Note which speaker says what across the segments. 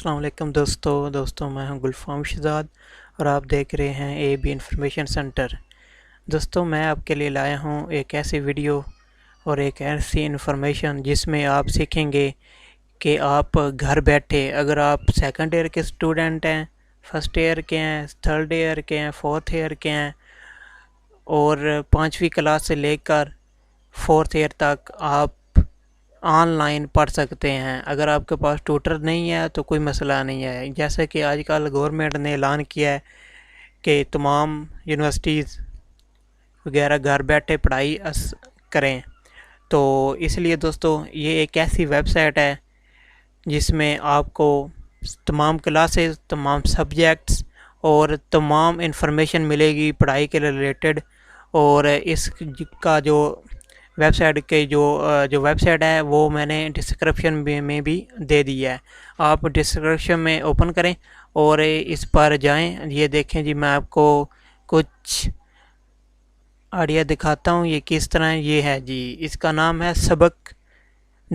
Speaker 1: अस्सलाम वालेकुम दोस्तों मैं हूं गुलफाम शहजाद और आप देख रहे हैं ए बी इंफॉर्मेशन सेंटर। दोस्तों मैं आपके लिए लाया हूं एक ऐसी वीडियो और एक ऐसी इंफॉर्मेशन जिसमें आप सीखेंगे कि आप घर बैठे अगर आप सेकंड ईयर के स्टूडेंट हैं, फर्स्ट ईयर के हैं, थर्ड ईयर के हैं, फोर्थ ईयर के हैं और पाँचवीं क्लास से लेकर फोर्थ ईयर तक आप ऑनलाइन पढ़ सकते हैं। अगर आपके पास ट्यूटर नहीं है तो कोई मसला नहीं है। जैसे कि आजकल गवर्नमेंट ने ऐलान किया है कि तमाम यूनिवर्सिटीज़ वगैरह घर बैठे पढ़ाई करें, तो इसलिए दोस्तों ये एक ऐसी वेबसाइट है जिसमें आपको तमाम क्लासेस, तमाम सब्जेक्ट्स और तमाम इंफॉर्मेशन मिलेगी पढ़ाई के रिलेटेड। और इसका जो वेबसाइट के जो वेबसाइट है वो मैंने डिस्क्रिप्शन में भी दे दिया है। आप डिस्क्रिप्शन में ओपन करें और इस पर जाएं। ये देखें जी, मैं आपको कुछ आइडिया दिखाता हूँ ये किस तरह ये है जी। इसका नाम है sabak.com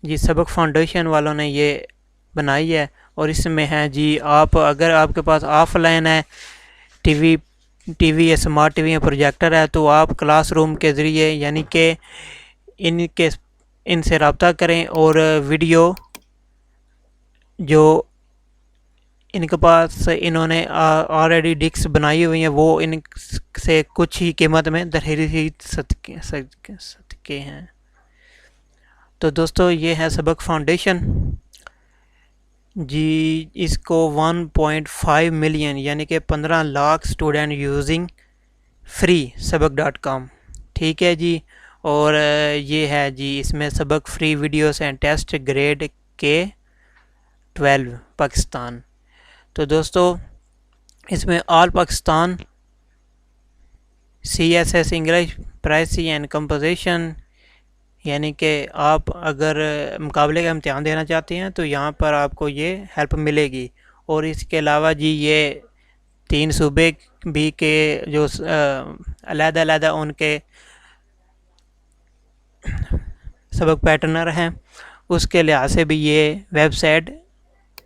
Speaker 1: जी। सबक फाउंडेशन वालों ने ये बनाई है और इसमें है जी, आप अगर आपके पास ऑफलाइन है टीवी या स्मार्ट टीवी या प्रोजेक्टर है तो आप क्लासरूम के ज़रिए यानी कि इनसे रब्ता करें और वीडियो जो इनके पास इन्होंने ऑलरेडी डिस्क बनाई हुई हैं वो इनसे कुछ ही कीमत में खरीद सकते हैं। तो दोस्तों ये है सबक फाउंडेशन जी। इसको 1.5 मिलियन यानी कि 15 लाख स्टूडेंट यूजिंग फ्री सबक.com, ठीक है जी। और ये है जी, इसमें सबक फ्री वीडियोस हैं टेस्ट ग्रेड के 12 पाकिस्तान। तो दोस्तों इसमें all Pakistan CSS English pricey and composition यानी कि आप अगर मुकाबले का इम्तिहान देना चाहते हैं तो यहाँ पर आपको ये हेल्प मिलेगी। और इसके अलावा जी ये 3 सूबे भी के जो अलग-अलग उनके सबक पैटर्नर हैं उसके लिहाज से भी ये वेबसाइट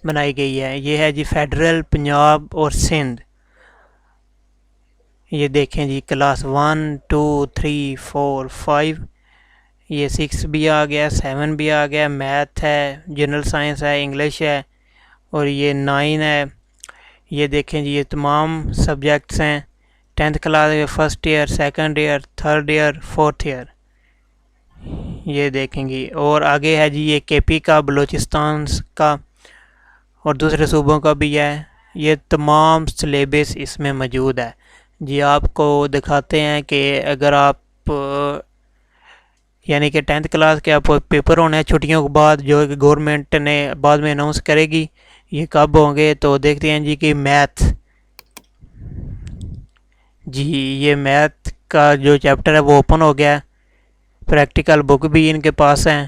Speaker 1: बनाई गई है। ये है जी फेडरल, पंजाब और सिंध। ये देखें जी, क्लास 1, 2, 3, 4, 5, ये 6 भी आ गया, 7 भी आ गया, मैथ है, जनरल साइंस है, इंग्लिश है और ये 9 है। ये देखें जी, ये तमाम सब्जेक्ट्स हैं 10th class, first year, second year, third year, fourth year, ये देखेंगी। और आगे है जी ये KP का, बलूचिस्तान का और दूसरे सूबों का भी है। ये तमाम सिलेबस इसमें मौजूद है जी। आपको दिखाते हैं कि अगर आप यानी कि 10th क्लास के आप पेपर होने हैं छुट्टियों के बाद, जो गवर्नमेंट ने बाद में अनाउंस करेगी ये कब होंगे। तो देखते हैं जी कि मैथ जी, ये मैथ का जो चैप्टर है वो ओपन हो गया है। प्रैक्टिकल बुक भी इनके पास है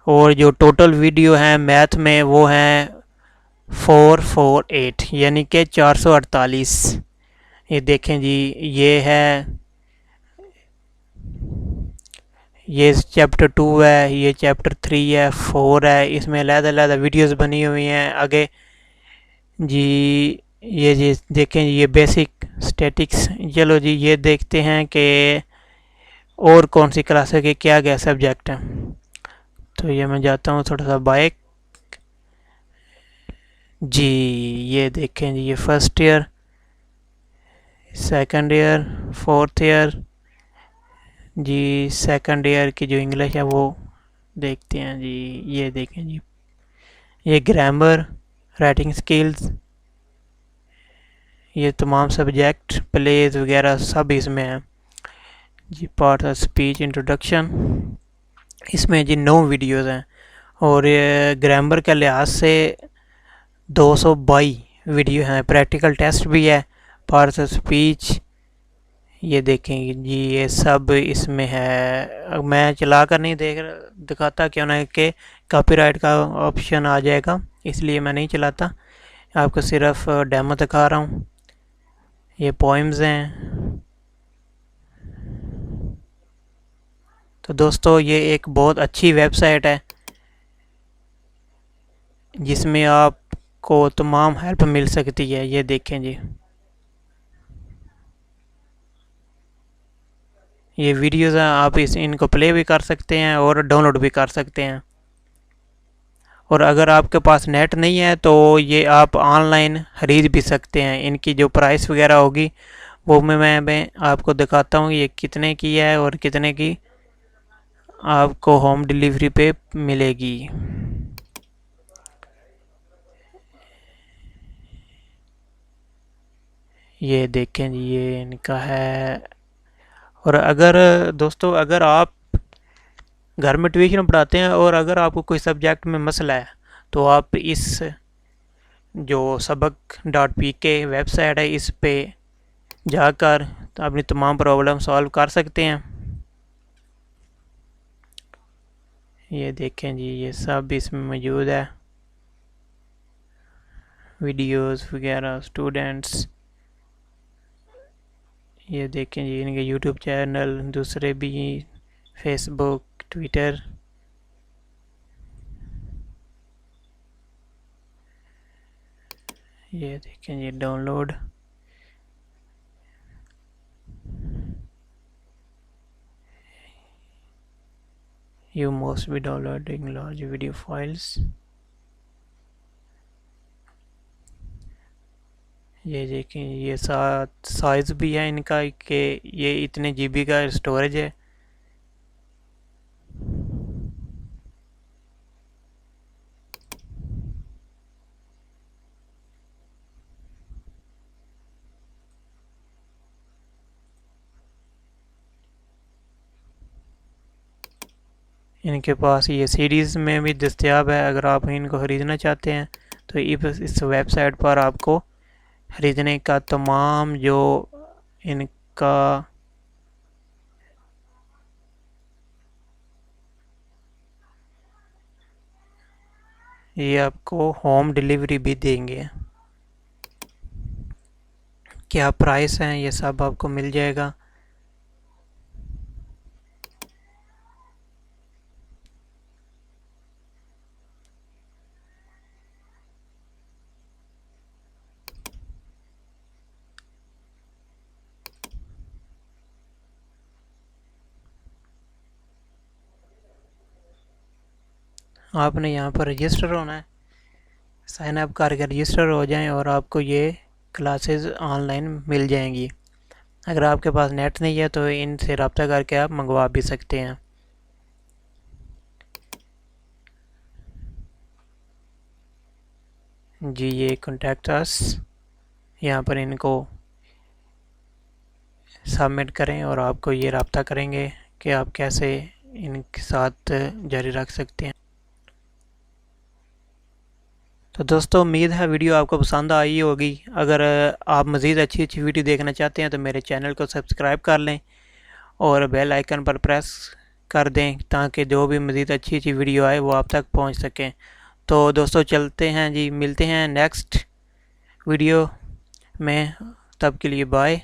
Speaker 1: और जो टोटल वीडियो हैं मैथ में वो हैं 448 यानी कि 448। ये देखें जी, ये चैप्टर 2 है, ये चैप्टर 3 है, 4 है। इसमें अलग-अलग वीडियोस बनी हुई हैं आगे जी। ये जी देखें जी, ये बेसिक स्टैटिक्स। चलो जी ये देखते हैं कि और कौन सी क्लास के क्या क्या सब्जेक्ट हैं। तो ये मैं जाता हूँ थोड़ा सा बाइक जी। ये देखें जी, ये first year, second year, fourth year जी। सेकंड ईयर की जो इंग्लिश है वो देखते हैं जी। ये देखें जी, ये ग्रामर, राइटिंग स्किल्स, ये तमाम सब्जेक्ट, प्लेज वगैरह सब इसमें हैं जी। पार्ट ऑफ स्पीच, इंट्रोडक्शन, इसमें जी 9 वीडियोस हैं और ये ग्रामर के लिहाज से 222 वीडियो हैं। प्रैक्टिकल टेस्ट भी है, पार्ट ऑफ स्पीच, ये देखेंगे जी ये सब इसमें है। मैं चला कर नहीं दिखाता क्यों ना कि कॉपीराइट का ऑप्शन आ जाएगा, इसलिए मैं नहीं चलाता, आपको सिर्फ डेमो दिखा रहा हूँ। ये पोइम्स हैं। तो दोस्तों ये एक बहुत अच्छी वेबसाइट है जिसमें आपको तमाम हेल्प मिल सकती है। ये देखें जी, ये वीडियोस हैं, आप इनको प्ले भी कर सकते हैं और डाउनलोड भी कर सकते हैं। और अगर आपके पास नेट नहीं है तो ये आप ऑनलाइन खरीद भी सकते हैं। इनकी जो प्राइस वगैरह होगी वो मैं आपको दिखाता हूँ ये कितने की है और कितने की आपको होम डिलीवरी पे मिलेगी। ये देखें जी, ये इनका है। और अगर दोस्तों, अगर आप घर में ट्यूशन पढ़ाते हैं और अगर आपको कोई सब्जेक्ट में मसला है तो आप इस जो सबक डॉट पी के वेबसाइट है इस पे जाकर अपनी तमाम प्रॉब्लम सॉल्व कर सकते हैं। ये देखें जी, ये सब इसमें मौजूद है, वीडियोस वगैरह, स्टूडेंट्स। ये देखें जी, इनके यूट्यूब चैनल, दूसरे भी, फेसबुक, ट्विटर। ये देखें जी, download. You must be downloading large video files। ये देखें, ये साथ साइज़ भी है इनका कि ये इतने जीबी का स्टोरेज है। इनके पास ये सीरीज़ में भी दस्तयाब है। अगर आप इनको ख़रीदना चाहते हैं तो इस वेबसाइट पर आपको ख़रीदने का तमाम जो इनका ये आपको होम डिलीवरी भी देंगे। क्या प्राइस है ये सब आपको मिल जाएगा। आपने यहाँ पर रजिस्टर होना है, साइन अप करके रजिस्टर हो जाएं और आपको ये क्लासेस ऑनलाइन मिल जाएंगी। अगर आपके पास नेट नहीं है तो इनसे रब्ता करके आप मंगवा भी सकते हैं। जी, ये कॉन्टैक्ट अस, यहाँ पर इनको सबमिट करें और आपको ये रब्ता करेंगे कि आप कैसे इनके साथ जारी रख सकते हैं। तो दोस्तों, उम्मीद है वीडियो आपको पसंद आई होगी। अगर आप मज़ीद अच्छी अच्छी वीडियो देखना चाहते हैं तो मेरे चैनल को सब्सक्राइब कर लें और बेल आइकन पर प्रेस कर दें ताकि जो भी मज़ीद अच्छी अच्छी वीडियो आए वो आप तक पहुंच सकें। तो दोस्तों, चलते हैं जी, मिलते हैं नेक्स्ट वीडियो में। तब के लिए बाय।